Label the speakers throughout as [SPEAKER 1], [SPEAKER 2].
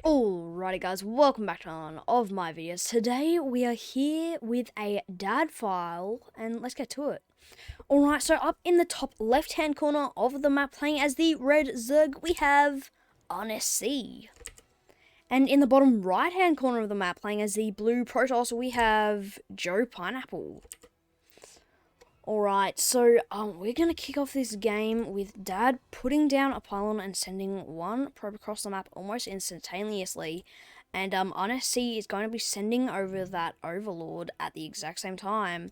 [SPEAKER 1] Alrighty guys, welcome back to one of my videos. Today we are here with a dad file and let's get to it. Alright, so up in the top left hand corner of the map playing as the red Zerg we have RSC. And in the bottom right hand corner of the map playing as the blue Protoss we have Joe Pineapple. Alright, so we're going to kick off this game with Dad putting down a pylon and sending one probe across the map almost instantaneously. And RSC is going to be sending over that Overlord at the exact same time.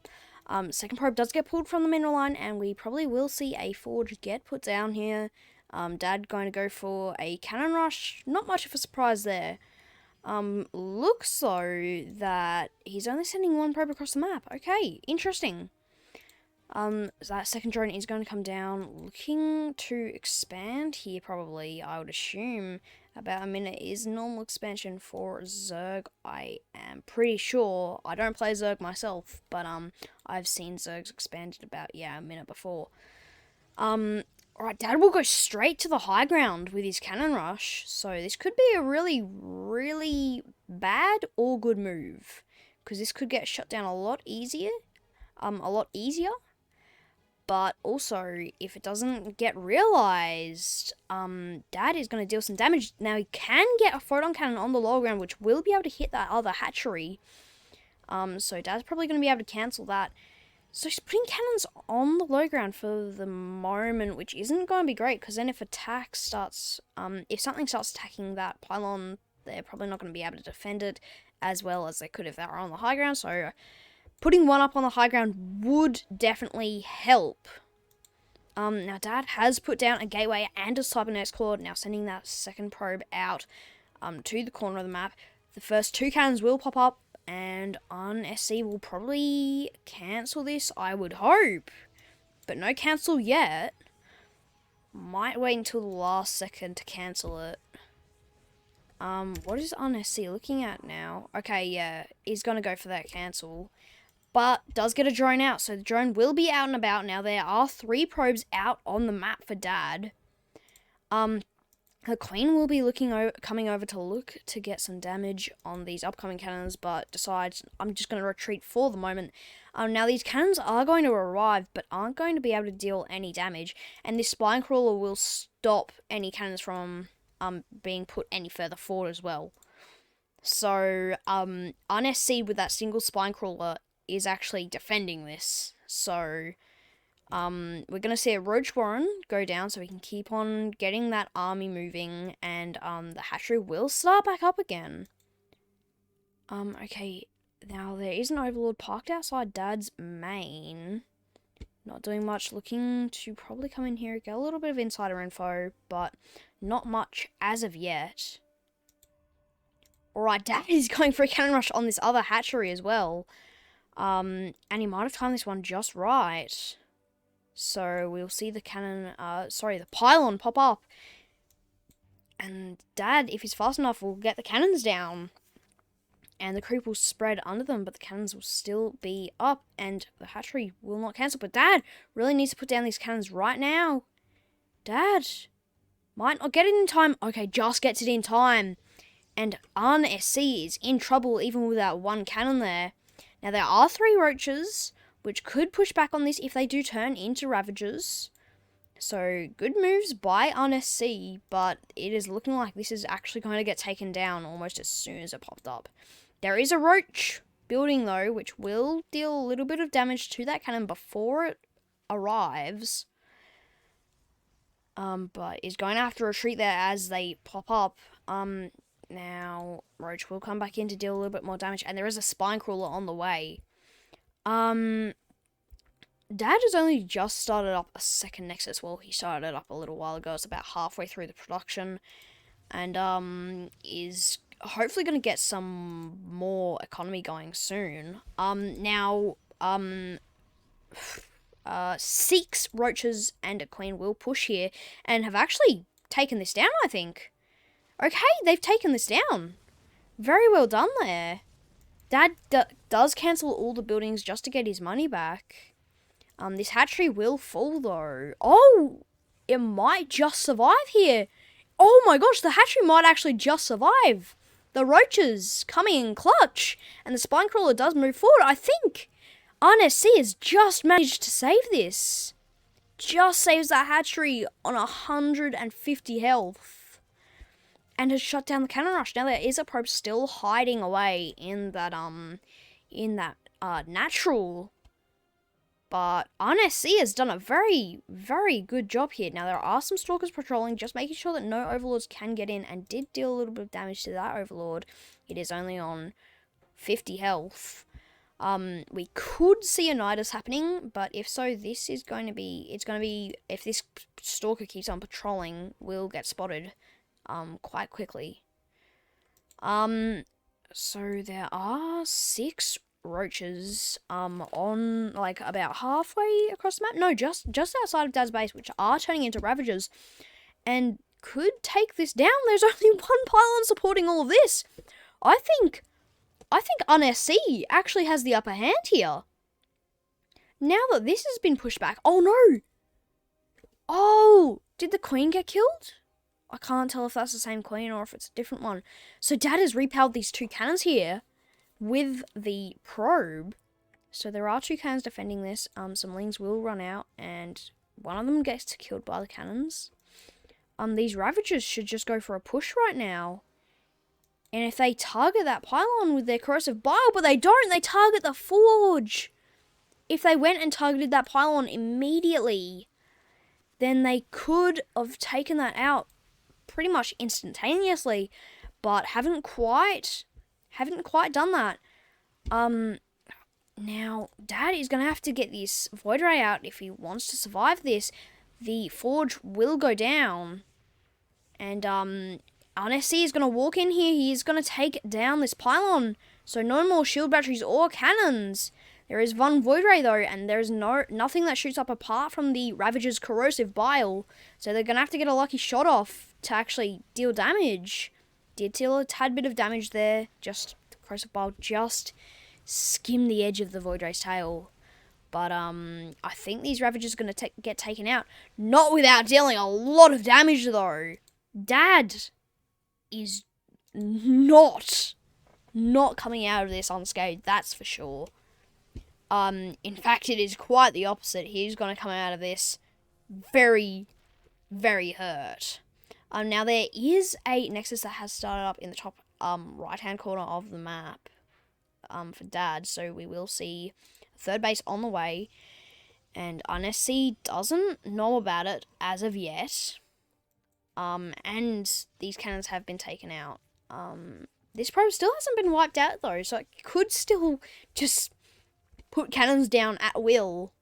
[SPEAKER 1] Second probe does get pulled from the mineral line and we probably will see a forge get put down here. Dad going to go for a cannon rush. Not much of a surprise there. Looks though that he's only sending one probe across the map. Okay, interesting. So that second drone is going to come down, looking to expand here probably, I would assume. About a minute is normal expansion for Zerg, I am pretty sure. I don't play Zerg myself, but I've seen Zergs expanded about, a minute before. Alright, Dad will go straight to the high ground with his cannon rush, so this could be a really, really bad or good move. Because this could get shut down a lot easier. But also, if it doesn't get realized, Dad is going to deal some damage. Now, he can get a photon cannon on the lower ground, which will be able to hit that other hatchery. So Dad's probably going to be able to cancel that. So he's putting cannons on the low ground for the moment, which isn't going to be great, because then if if something starts attacking that pylon, they're probably not going to be able to defend it as well as they could if they were on the high ground. So putting one up on the high ground would definitely help. Now Dad has put down a gateway and a cybernetics core, now sending that second probe out to the corner of the map. The first two cannons will pop up, and RSC will probably cancel this, I would hope. But no cancel yet. Might wait until the last second to cancel it. What is RSC looking at now? Okay, yeah, he's going to go for that cancel. But does get a drone out, so the drone will be out and about now. There are 3 probes out on the map for Dad. The Queen will be coming over to look to get some damage on these upcoming cannons, but decides I'm just going to retreat for the moment. Now these cannons are going to arrive, but aren't going to be able to deal any damage, and this spine crawler will stop any cannons from being put any further forward as well. So RSC with that single spine crawler is actually defending this. So we're going to see a Roach Warren go down so we can keep on getting that army moving, and the hatchery will start back up again. Okay, now there is an Overlord parked outside Dad's main. Not doing much, looking to probably come in here, get a little bit of insider info, but not much as of yet. Alright, Dad is going for a cannon rush on this other hatchery as well. And he might have timed this one just right. So we'll see the the pylon pop up. And Dad, if he's fast enough, will get the cannons down. And the creep will spread under them, but the cannons will still be up. And the hatchery will not cancel. But Dad really needs to put down these cannons right now. Dad might not get it in time. Okay, just gets it in time. And RSC is in trouble even with that one cannon there. Now, there are 3 roaches, which could push back on this if they do turn into Ravagers. So, good moves by RSC, but it is looking like this is actually going to get taken down almost as soon as it popped up. There is a roach building, though, which will deal a little bit of damage to that cannon before it arrives. But is going to have to retreat there as they pop up. Now, Roach will come back in to deal a little bit more damage, and there is a spine crawler on the way. Dad has only just started up a second Nexus. Well, he started it up a little while ago. It's about halfway through the production, and is hopefully going to get some more economy going soon. Now, 6 roaches and a queen will push here, and have actually taken this down, I think. Okay, they've taken this down. Very well done there. Dad does cancel all the buildings just to get his money back. This hatchery will fall, though. Oh, it might just survive here. Oh my gosh, the hatchery might actually just survive. The roaches coming in clutch, and the spine crawler does move forward. I think RNSC has just managed to save this. Just saves that hatchery on 150 health, and has shut down the cannon rush. Now there is a probe still hiding away in that natural. But RNSC has done a very, very good job here. Now, there are some stalkers patrolling, just making sure that no overlords can get in, and did deal a little bit of damage to that overlord. It is only on 50 health. We could see a Nidus happening, but if so, this is going to be, if this stalker keeps on patrolling, will get spotted, quite quickly. So there are 6 roaches on like about halfway across the map, no, just outside of Dad's base, which are turning into ravagers and could take this down. There's only one pylon supporting all of this. I think RNSC actually has the upper hand here. Now that this has been pushed back. Oh no! Oh, did the queen get killed? I can't tell if that's the same queen or if it's a different one. So Dad has repowered these 2 cannons here with the probe. So there are 2 cannons defending this. Some lings will run out, and one of them gets killed by the cannons. These ravagers should just go for a push right now. And if they target that pylon with their corrosive bile, but they don't, they target the forge. If they went and targeted that pylon immediately, then they could have taken that out pretty much instantaneously, but haven't quite done that. Now Dad is gonna have to get this void ray out if he wants to survive this. The forge will go down, and RNSC is gonna walk in here. He is gonna take down this pylon. So no more shield batteries or cannons. There is one void ray though, and there is nothing that shoots up apart from the Ravager's corrosive bile. So they're gonna have to get a lucky shot off to actually deal damage. Did deal a tad bit of damage there. Just the corrosive bile just skimmed the edge of the void ray's tail. But I think these Ravagers are gonna get taken out. Not without dealing a lot of damage though. Dad is not coming out of this unscathed, that's for sure. In fact, it is quite the opposite. He's going to come out of this very, very hurt. Now, there is a Nexus that has started up in the top right-hand corner of the map for Dad, so we will see a 3rd base on the way, and RNSC doesn't know about it as of yet, and these cannons have been taken out. This probe still hasn't been wiped out, though, so it could still just put cannons down at will.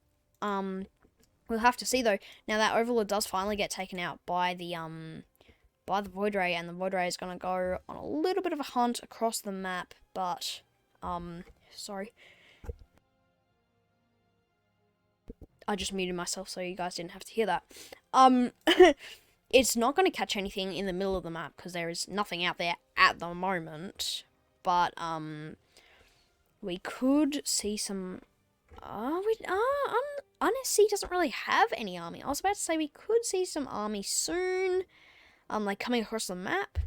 [SPEAKER 1] We'll have to see though. Now that Overlord does finally get taken out by the Void Ray, and the Void Ray is gonna go on a little bit of a hunt across the map, but sorry. I just muted myself so you guys didn't have to hear that. It's not gonna catch anything in the middle of the map because there is nothing out there at the moment. But we could see some. RNSC doesn't really have any army. I was about to say we could see some army soon, like coming across the map.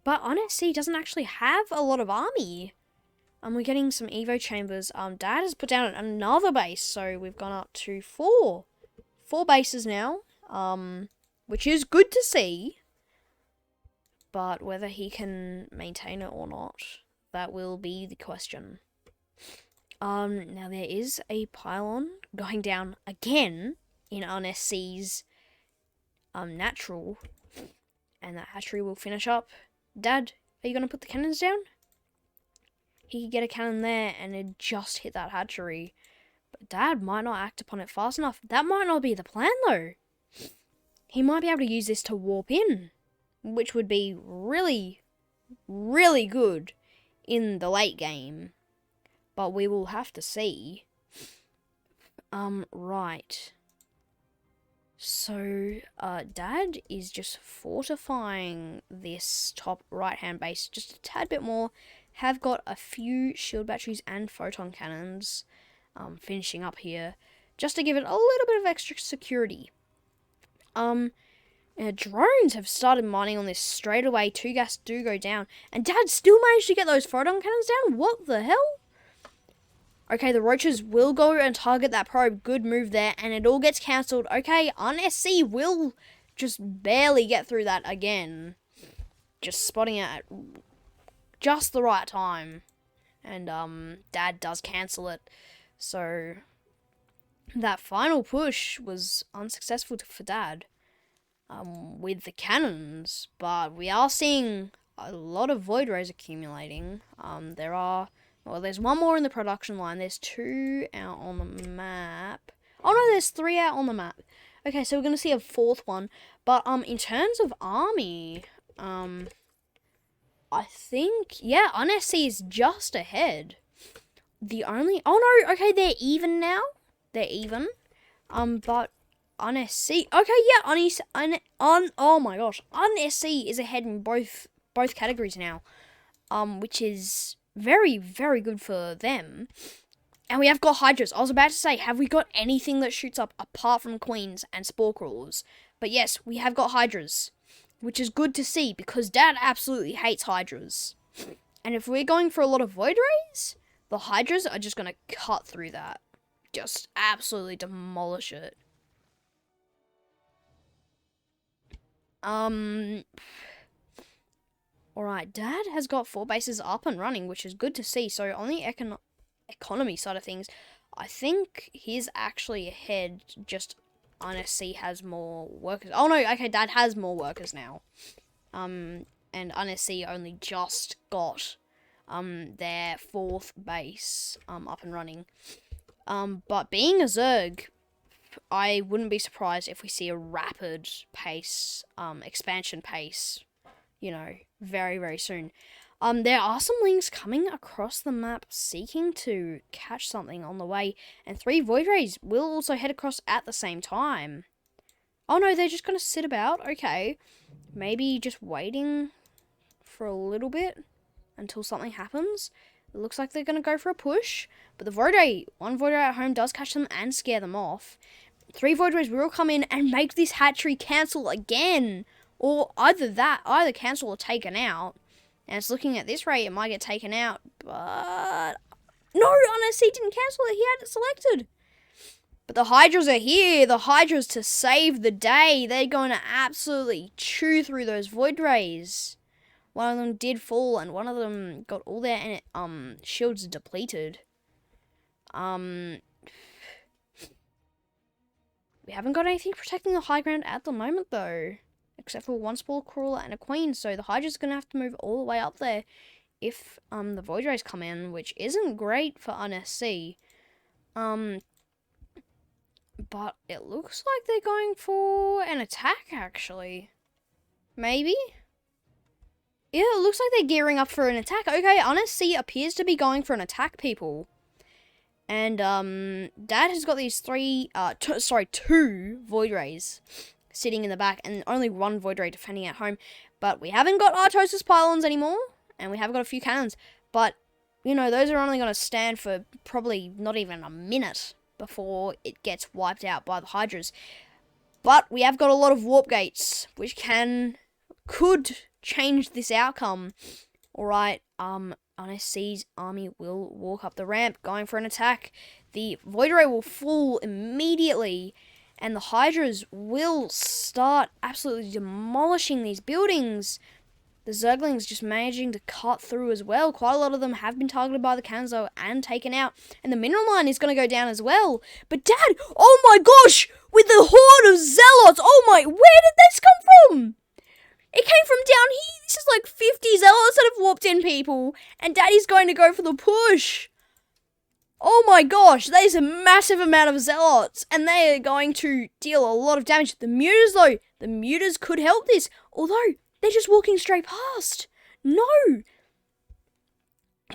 [SPEAKER 1] But RNSC doesn't actually have a lot of army. We're getting some Evo chambers. Dad has put down another base, so we've gone up to 4 bases now. Which is good to see. But whether he can maintain it or not, that will be the question. Now there is a pylon going down again in RNSC's natural, and that hatchery will finish up. Dad, are you gonna put the cannons down? He could get a cannon there and it just hit that hatchery, but Dad might not act upon it fast enough. That might not be the plan though. He might be able to use this to warp in, which would be really, really good in the late game. But we will have to see. Right. So, Dad is just fortifying this top right-hand base just a tad bit more. Have got a few shield batteries and photon cannons finishing up here, just to give it a little bit of extra security. Drones have started mining on this straight away. 2 gas do go down. And Dad still managed to get those photon cannons down? What the hell? Okay, the roaches will go and target that probe. Good move there. And it all gets cancelled. Okay, UnSC will just barely get through that again. Just spotting it at just the right time. And Dad does cancel it. So that final push was unsuccessful for Dad. With the cannons, but we are seeing a lot of void rays accumulating. There's one more in the production line. There's 2 out on the map. Oh no, there's 3 out on the map. Okay, so we're gonna see a 4th one. But in terms of army, I think UnSC is just ahead. Okay, they're even now. They're even. But UnSC. Okay, oh my gosh. UnSC is ahead in both categories now. Which is very, very good for them. And we have got Hydras. I was about to say, have we got anything that shoots up apart from Queens and Spore Crawlers? But yes, we have got Hydras. Which is good to see, because Dad absolutely hates Hydras. And if we're going for a lot of Void Rays, the Hydras are just going to cut through that. Just absolutely demolish it. Alright, Dad has got 4 bases up and running, which is good to see. So on the economy side of things, I think he's actually ahead. Just UnSC has more workers. Oh no, okay, Dad has more workers now. And UnSC only just got their 4th base up and running. But being a Zerg, I wouldn't be surprised if we see a rapid pace, expansion pace, very, very soon. There are some links coming across the map seeking to catch something on the way, and 3 Void Rays will also head across at the same time. Oh no, they're just going to sit about. Okay, maybe just waiting for a little bit until something happens. It looks like they're going to go for a push, but the one Void Ray at home does catch them and scare them off. 3 Void Rays will come in and make this hatchery cancel again, or either cancel or taken out. And it's looking at this rate, it might get taken out, but no, UnSC didn't cancel it. He had it selected. But the Hydras are here. The Hydras to save the day. They're going to absolutely chew through those Void Rays. One of them did fall, and one of them got all their shields depleted. We haven't got anything protecting the high ground at the moment, though. Except for 1 Spore Crawler and a Queen. So the Hydra's going to have to move all the way up there if the Void Rays come in, which isn't great for UnSC. But it looks like they're going for an attack, actually. Maybe? Yeah, it looks like they're gearing up for an attack. Okay, UnSC appears to be going for an attack, people. And Dad has got these 2 Void Rays sitting in the back, and only 1 Void Ray defending at home. But we haven't got Artosis pylons anymore, and we have got a few cannons. But, those are only going to stand for probably not even a minute before it gets wiped out by the Hydras. But we have got a lot of warp gates, which could change this outcome. Alright, UnSC's army will walk up the ramp, going for an attack. The Void Ray will fall immediately, and the Hydras will start absolutely demolishing these buildings. The Zerglings just managing to cut through as well. Quite a lot of them have been targeted by the cannons though and taken out. And the mineral mine is going to go down as well. But Dad, oh my gosh, with the horde of zealots, where did this come from? It came from down here. This is like 50 zealots that have warped in, people. And Daddy's going to go for the push. Oh my gosh, that is a massive amount of zealots. And they are going to deal a lot of damage. The mutas though, the mutas could help this. Although, they're just walking straight past. No.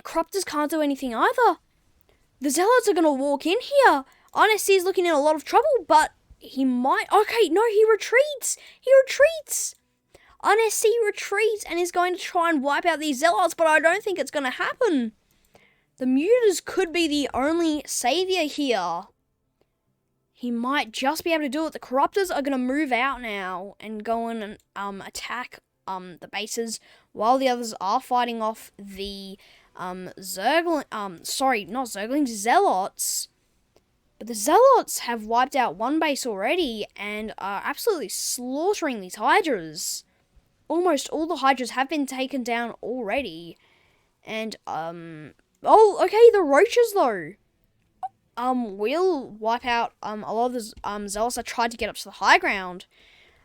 [SPEAKER 1] Cropters can't do anything either. The zealots are going to walk in here. UnSC is looking in a lot of trouble, but he might... Okay, no, he retreats. He retreats. UnSC retreats and is going to try and wipe out these zealots, but I don't think it's going to happen. The mutas could be the only savior here. He might just be able to do it. The Corruptors are going to move out now and go and attack the bases while the others are fighting off the Zealots. But the Zealots have wiped out one base already and are absolutely slaughtering these Hydras. Almost all the Hydras have been taken down already. And, oh, okay, the Roaches, though. Will wipe out, a lot of the, Zealots that tried to get up to the high ground.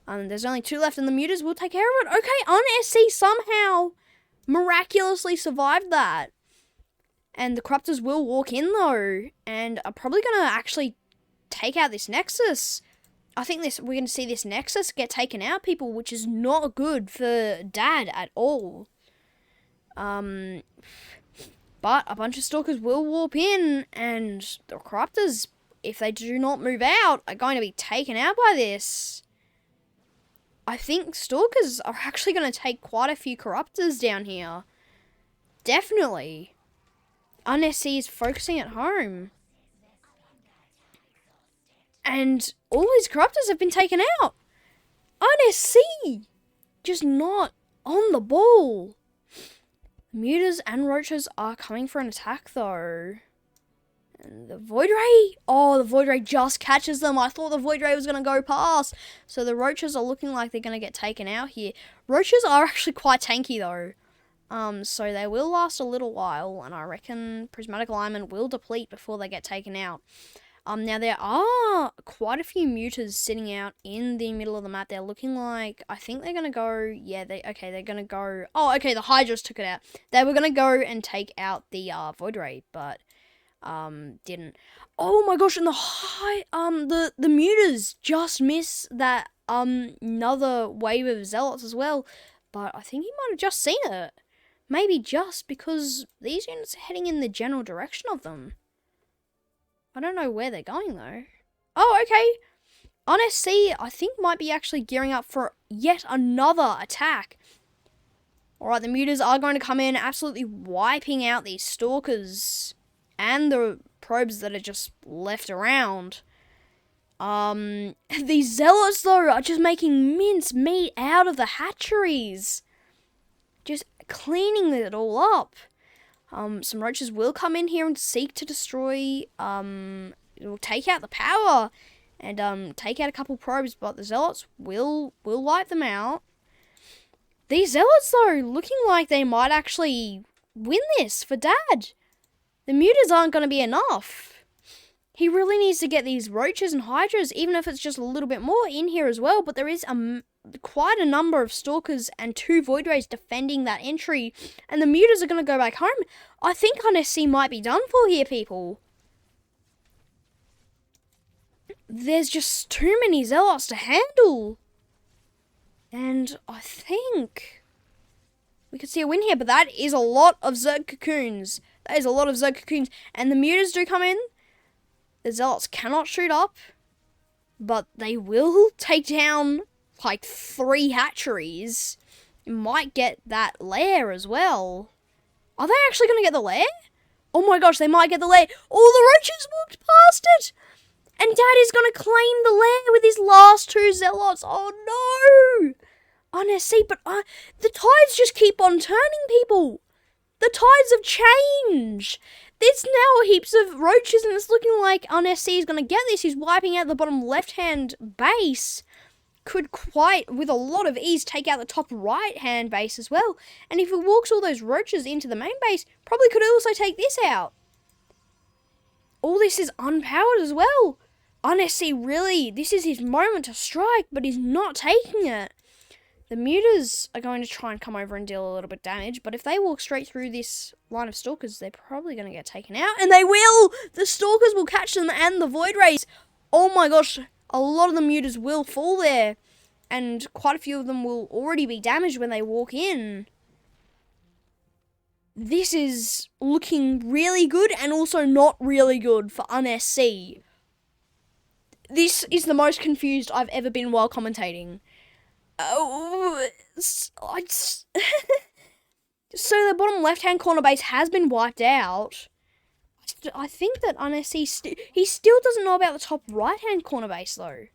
[SPEAKER 1] There's only 2 left, and the Mutas will take care of it. Okay, un-SC somehow miraculously survived that. And the Corruptors will walk in, though, and are probably going to actually take out this Nexus. I think we're going to see this Nexus get taken out, people, which is not good for Dad at all. But a bunch of Stalkers will warp in, and the Corruptors, if they do not move out, are going to be taken out by this. I think Stalkers are actually going to take quite a few Corruptors down here. Definitely. un-SC is focusing at home. And all his Corruptors have been taken out. un-SC just not on the ball. Mutas and Roaches are coming for an attack, though. And the Void Ray, the Void Ray just catches them. I thought the Void Ray was going to go past. So the Roaches are looking like they're going to get taken out here. Roaches are actually quite tanky, though. So they will last a little while, and I reckon Prismatic Alignment will deplete before they get taken out. Now there are quite a few Mutas sitting out in the middle of the map. They're looking like, I think they're gonna go, they're gonna go, the Hydras took it out. They were gonna go and take out the Void Ray, but didn't. Oh my gosh, and the Mutas just miss that another wave of Zealots as well, but I think he might have just seen it. Maybe just because these units are heading in the general direction of them. I don't know where they're going, though. Oh, okay. un-SC, I think, might be actually gearing up for yet another attack. Alright, the Mutas are going to come in, absolutely wiping out these Stalkers and the probes that are just left around. These Zealots, though, are just making mince meat out of the hatcheries. Just cleaning it all up. Some Roaches will come in here and seek to destroy, will take out the power and take out a couple probes, but the Zealots will wipe them out. These Zealots, though, looking like they might actually win this for Dad. The Mutas aren't going to be enough. He really needs to get these Roaches and Hydras, even if it's just a little bit more, in here as well, but there is quite a number of Stalkers and 2 Void Rays defending that entry, and the Mutas are going to go back home. I think un-SC might be done for here, people. There's just too many Zealots to handle. And I think we could see a win here, but that is a lot of Zerg Cocoons. That is a lot of Zerg Cocoons. And the Mutas do come in. The Zealots cannot shoot up, but they will take down like 3 hatcheries. You might get that lair as well. Are they actually going to get the lair? Oh my gosh, they might get the lair. All the Roaches walked past it. And Dad is going to claim the lair with his last 2 Zealots. Oh no! un-SC, but the tides just keep on turning, people. The tides have changed. There's now heaps of Roaches, and it's looking like un-SC is going to get this. He's wiping out the bottom left-hand base. Could quite, with a lot of ease, take out the top right-hand base as well. And if he walks all those Roaches into the main base, probably could also take this out. All this is unpowered as well. un-SC really, this is his moment to strike, but he's not taking it. The Mutas are going to try and come over and deal a little bit of damage, but if they walk straight through this line of Stalkers, they're probably going to get taken out, and they will! The Stalkers will catch them, and the Void Rays. Oh my gosh, a lot of the Mutas will fall there, and quite a few of them will already be damaged when they walk in. This is looking really good, and also not really good for un-SC. This is the most confused I've ever been while commentating. So the bottom left-hand corner base has been wiped out. I I think that Unsc he still doesn't know about the top right-hand corner base though.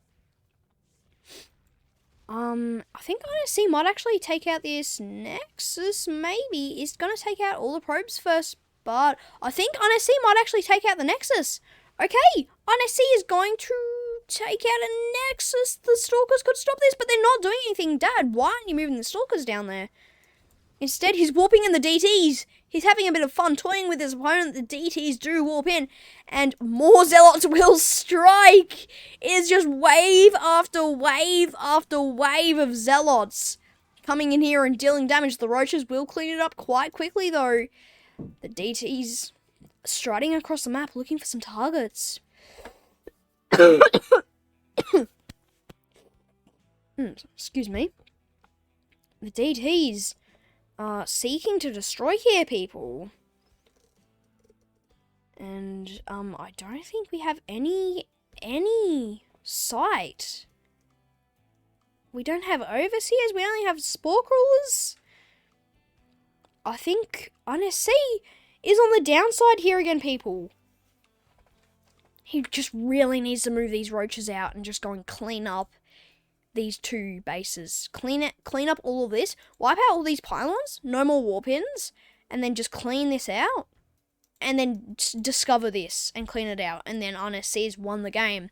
[SPEAKER 1] I think Unsc might actually take out this Nexus. Maybe it's gonna take out all the probes first, but I think Unsc might actually take out the Nexus. Okay, Unsc is going to take out a Nexus. The Stalkers could stop this, but they're not doing anything. Dad, why aren't you moving the Stalkers down there? Instead, he's warping in the DTs. He's having a bit of fun toying with his opponent. The DTs do warp in, and more Zealots will strike. It is just wave after wave after wave of Zealots coming in here and dealing damage. The Roaches will clean it up quite quickly, though. The DTs striding across the map looking for some targets. Excuse me. The DTs seeking to destroy here, people. And I don't think we have any sight. We don't have overseers, we only have spore crawlers. I think Unsc is on the downside here again, people. He just really needs to move these Roaches out and just go and clean up these two bases. Clean up all of this. Wipe out all these pylons. No more warp-ins. And then just clean this out. And then discover this and clean it out. And then Unsc has won the game.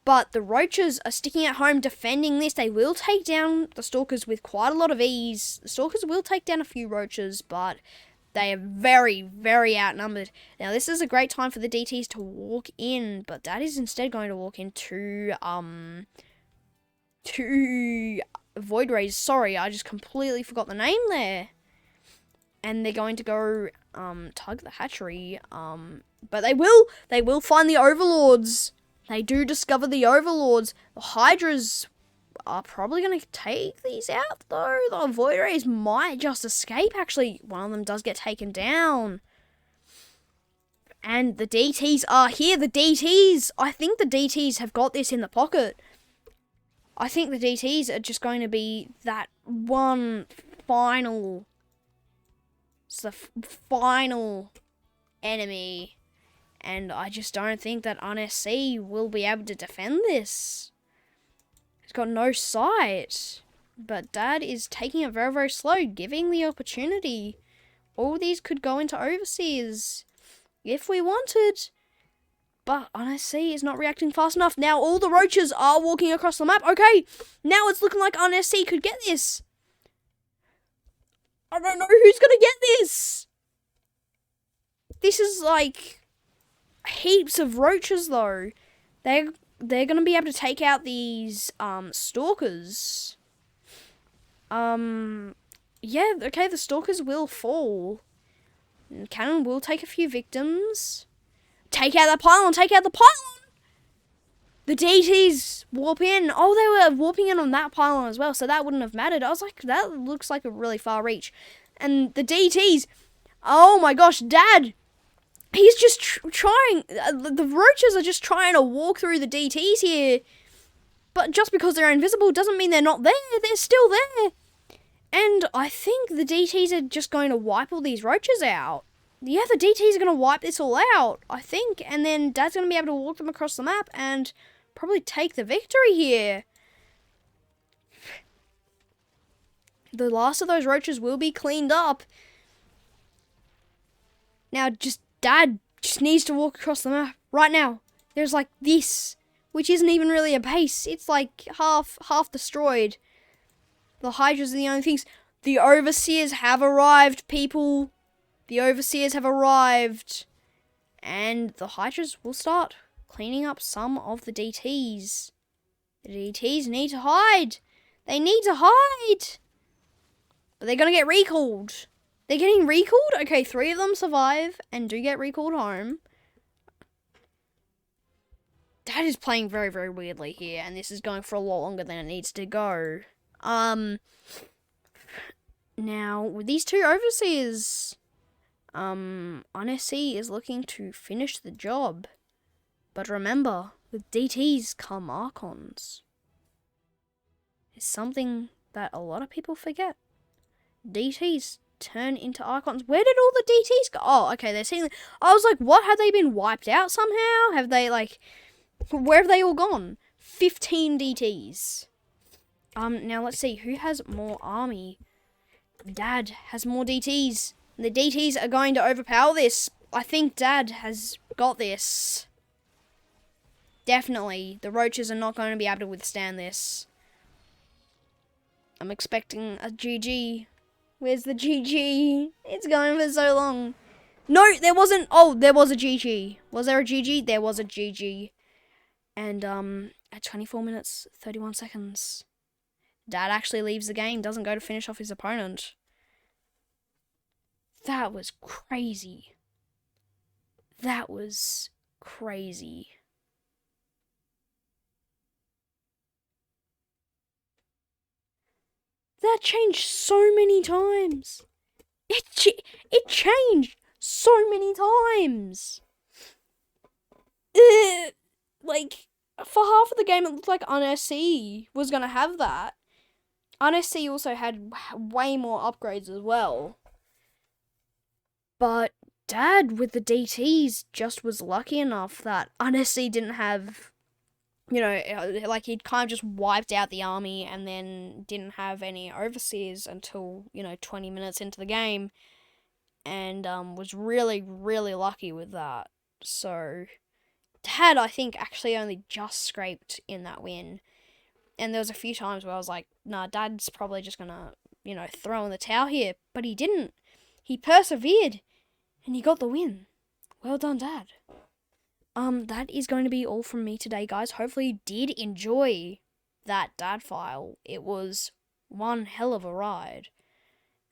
[SPEAKER 1] But the Roaches are sticking at home defending this. They will take down the Stalkers with quite a lot of ease. The Stalkers will take down a few Roaches, but they are very, very outnumbered. Now, this is a great time for the DTs to walk in, but that is instead going to walk into two Void Rays. Sorry, I just completely forgot the name there. And they're going to go tug the hatchery. But they will find the Overlords. They do discover the Overlords. The Hydras are probably going to take these out, though. The Void Rays might just escape, actually. One of them does get taken down. And the DTs are here. The DTs. I think the DTs have got this in the pocket. I think the DTs are just going to be that one final... It's the final enemy. And I just don't think that Unsc will be able to defend this. He's got no sight. But Dad is taking it very, very slow, giving the opportunity. All these could go into Overseers if we wanted. But Unsc is not reacting fast enough. Now all the Roaches are walking across the map. Okay, now it's looking like Unsc could get this. I don't know who's going to get this. This is like heaps of Roaches, though. They're going to be able to take out these Stalkers. Yeah, okay, the Stalkers will fall. And Cannon will take a few victims. Take out that pylon! Take out the pylon! The DTs warp in. Oh, they were warping in on that pylon as well, so that wouldn't have mattered. I was like, that looks like a really far reach. And the DTs, oh my gosh, Dad, he's just trying, the Roaches are just trying to walk through the DTs here. But just because they're invisible doesn't mean they're not there. They're still there. And I think the DTs are just going to wipe all these Roaches out. Yeah, the DTs are going to wipe this all out, I think. And then Dad's going to be able to walk them across the map and probably take the victory here. The last of those Roaches will be cleaned up. Now, Dad just needs to walk across the map right now. There's like this, which isn't even really a base. It's like half destroyed. The Hydras are the only things. The Overseers have arrived, people. The Overseers have arrived. And the Hydras will start cleaning up some of the DTs. The DTs need to hide. They need to hide. But they're going to get recalled. They're getting recalled? Okay, 3 of them survive and do get recalled home. Dad is playing very, very weirdly here. And this is going for a lot longer than it needs to go. Now, with these 2 Overseers, Unsc is looking to finish the job. But remember, with DTs come Archons. It's something that a lot of people forget. DTs turn into icons. Where did all the DTs go? Oh, okay, they're seeing. I was like, what? Have they been wiped out somehow? Have they, like, where have they all gone? 15 DTs. Now let's see, who has more army? Dad has more DTs. The DTs are going to overpower this. I think Dad has got this. Definitely. The roaches are not going to be able to withstand this. I'm expecting a GG. Where's the GG? It's going for so long. No, there wasn't. Oh, there was a GG. Was there a GG? There was a GG. And, at 24 minutes, 31 seconds, Dad actually leaves the game, doesn't go to finish off his opponent. That was crazy. That was crazy. That changed so many times. It changed so many times. Like, for half of the game, it looked like UNSC was going to have that. UNSC also had way more upgrades as well. But Dad, with the DTs, just was lucky enough that UNSC didn't have, you know, like, he'd kind of just wiped out the army and then didn't have any overseers until, you know, 20 minutes into the game. And was really, really lucky with that. So Dad, I think, actually only just scraped in that win. And there was a few times where I was like, nah, Dad's probably just going to, you know, throw in the towel here. But he didn't. He persevered. And he got the win. Well done, Dad. That is going to be all from me today, guys. Hopefully you did enjoy that Dad file. It was one hell of a ride.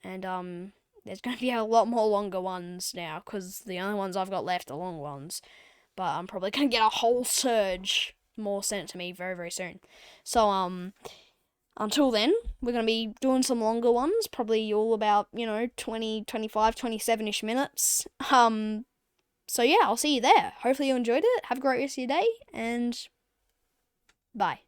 [SPEAKER 1] And, there's going to be a lot more longer ones now, because the only ones I've got left are long ones. But I'm probably going to get a whole surge more sent to me very, very soon. So, until then, we're going to be doing some longer ones, probably all about, you know, 20, 25, 27-ish minutes. So yeah, I'll see you there. Hopefully you enjoyed it. Have a great rest of your day, and bye.